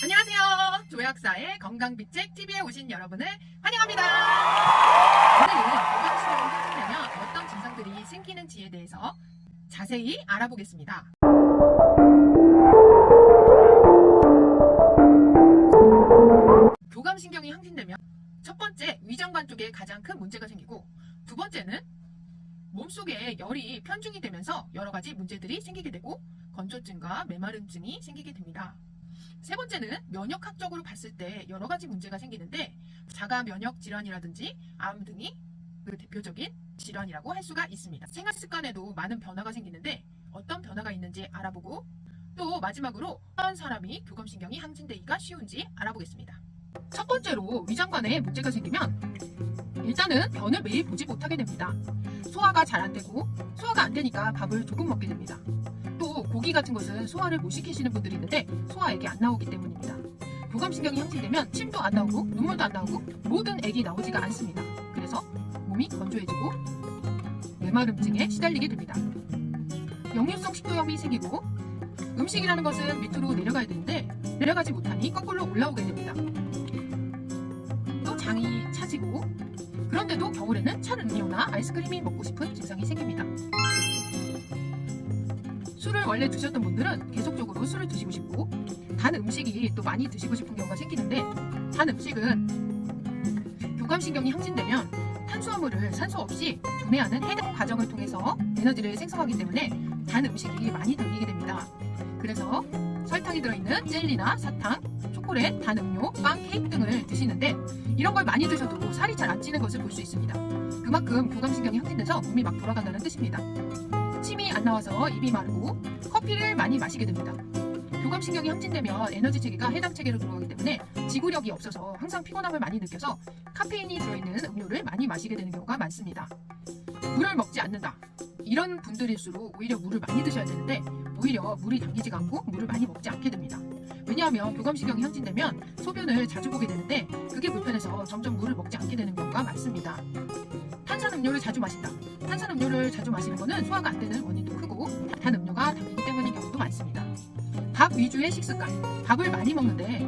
안녕하세요. 조약사의 건강비책 TV에 오신 여러분을 환영합니다. 오늘은 교감신경을 흔들면 어떤 증상들이 생기는지에 대해서 자세히 알아보겠습니다. 교감신경이 항진되면 첫 번째, 위장관 쪽에 가장 큰 문제가 생기고, 두 번째는 몸속에 열이 편중이 되면서 여러 가지 문제들이 생기게 되고 건조증과 메마름증이 생기게 됩니다. 세 번째는 면역학적으로 봤을 때 여러 가지 문제가 생기는데, 자가 면역 질환이라든지 암 등이 그 대표적인 질환이라고 할 수가 있습니다. 생활 습관에도 많은 변화가 생기는데 어떤 변화가 있는지 알아보고, 또 마지막으로 어떤 사람이 교감신경이 항진되기가 쉬운지 알아보겠습니다. 첫 번째로 위장관에 문제가 생기면 일단은 변을 매일 보지 못하게 됩니다. 소화가 잘 안 되고, 소화가 안 되니까 밥을 조금 먹게 됩니다. 또 고기 같은 것은 소화를 못 시키시는 분들이 있는데 소화액이 안 나오기 때문입니다. 교감신경이 항진되면 침도 안 나오고 눈물도 안 나오고 모든 액이 나오지가 않습니다. 그래서 몸이 건조해지고 메마름증에 시달리게 됩니다. 역류성 식도염이 생기고, 음식이라는 것은 밑으로 내려가야 되는데 내려가지 못하니 거꾸로 올라오게 됩니다. 또 장이 차지고, 그런데도 겨울에는 찬 음료나 아이스크림이 먹고 싶은 증상이 생깁니다. 술을 원래 드셨던 분들은 계속적으로 술을 드시고 싶고, 단 음식이 또 많이 드시고 싶은 경우가 생기는데, 단 음식은 교감신경이 항진되면 탄수화물을 산소 없이 분해하는 해당 과정을 통해서 에너지를 생성하기 때문에 단 음식이 많이 당기게 됩니다. 그래서 설탕이 들어있는 젤리나 사탕, 초콜릿, 단 음료, 빵, 케이크 등을 드시는데, 이런 걸 많이 드셔도 살이 잘 안 찌는 것을 볼 수 있습니다. 그만큼 교감신경이 항진돼서 몸이 막 돌아간다는 뜻입니다. 침이 안 나와서 입이 마르고, 커피를 많이 마시게 됩니다. 교감신경이 항진되면 에너지 체계가 해당 체계로 들어가기 때문에 지구력이 없어서 항상 피곤함을 많이 느껴서 카페인이 들어있는 음료를 많이 마시게 되는 경우가 많습니다. 물을 먹지 않는다, 이런 분들일수록 오히려 물을 많이 드셔야 되는데 오히려 물이 당기지가 않고 물을 많이 먹지 않게 됩니다. 왜냐하면 교감신경이 항진되면 소변을 자주 보게 되는데 그게 불편해서 점점 물을 먹지 않게 되는 경우가 많습니다. 탄산음료를 자주 마신다. 탄산음료를 자주 마시는 것은 소화가 안 되는 원인도 크고, 단 음료가 당기기 때문인 경우도 많습니다. 밥 위주의 식습관, 밥을 많이 먹는데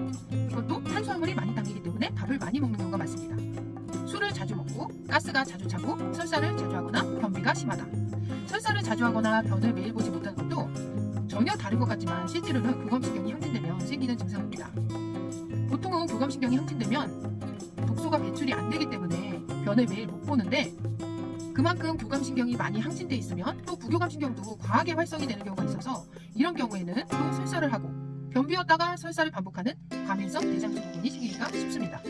이것도 탄수화물이 많이 당기기 때문에 밥을 많이 먹는 경우가 많습니다. 술을 자주 먹고, 가스가 자주 차고, 설사를 자주 하거나 변비가 심하다. 설사를 자주 하거나 변을 매일 보지 못하는 것도 전혀 다른 것 같지만 실제로는 교감신경이 항진되면 생기는 증상입니다. 보통은 교감신경이 항진되면 독소가 배출이 안 되기 때문에 변을 매일 못 보는데, 그만큼 교감신경이 많이 항진돼 있으면 또 부교감신경도 과하게 활성이 되는 경우가 있어서 이런 경우에는 또 설사를 하고, 변비였다가 설사를 반복하는 과민성 대장증후군이 생기기가 쉽습니다.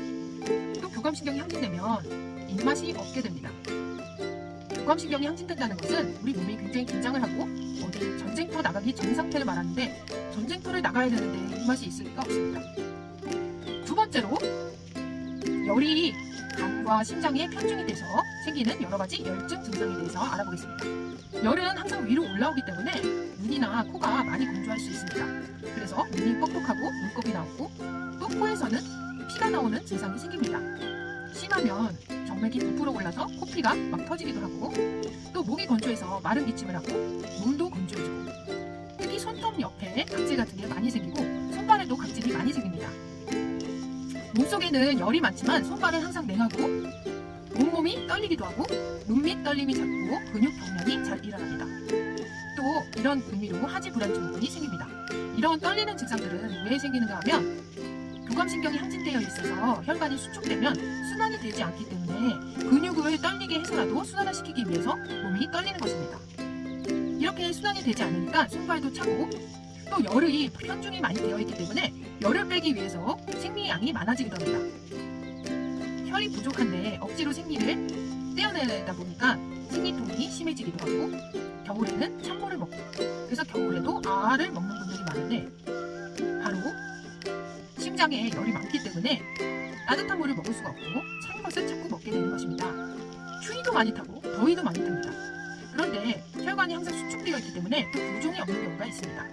또 교감신경이 항진되면 입맛이 없게 됩니다. 교감신경이 항진된다는 것은 우리 몸이 굉장히 긴장을 하고 어디 전쟁터 나가기 전 상태를 말하는데, 전쟁터를 나가야 되는데 입맛이 있을 리가 없습니다. 두 번째로, 열이 간과 심장에 편중이 돼서 생기는 여러 가지 열증 증상에 대해서 알아보겠습니다. 열은 항상 위로 올라오기 때문에 눈이나 코가 많이 건조할 수 있습니다. 그래서 눈이 뻑뻑하고 눈곱이 나오고, 또 코에서는 피가 나오는 증상이 생깁니다. 심하면 정맥이 부풀어 올라서 코피가 막 터지기도 하고, 또 목이 건조해서 마른 기침을 하고 몸도 건조해지고, 특히 손톱 옆에 각질 같은 게 많이 생기고 손발에도 각질이 많이 생깁니다. 몸속에는 열이 많지만 손발은 항상 냉하고 온몸이 떨리기도 하고 눈밑 떨림이 잦고 근육 경련이 잘 일어납니다. 또 이런 의미로 하지 불안증후군이 생깁니다. 이런 떨리는 증상들은 왜 생기는가 하면, 교감신경이 항진되어 있어서 혈관이 수축되면 순환이 되지 않기 때문에 근육을 떨리게 해서라도 순환을 시키기 위해서 몸이 떨리는 것입니다. 이렇게 순환이 되지 않으니까 손발도 차고, 또 열이 편중이 많이 되어 있기 때문에 열을 빼기 위해서 생리양이 많아지기도 합니다. 혈이 부족한데 억지로 생리를 떼어내다 보니까 생리통이 심해지기도 하고, 겨울에는 찬물을 먹고, 그래서 겨울에도 알을 먹는 분들이 많은데 바로 심장에 열이 많기 때문에 따뜻한 물을 먹을 수가 없고 찬 것을 자꾸 먹게 되는 것입니다. 추위도 많이 타고 더위도 많이 탑니다. 그런데 혈관이 항상 수축되어 있기 때문에 또 부종이 없는 경우가 있습니다.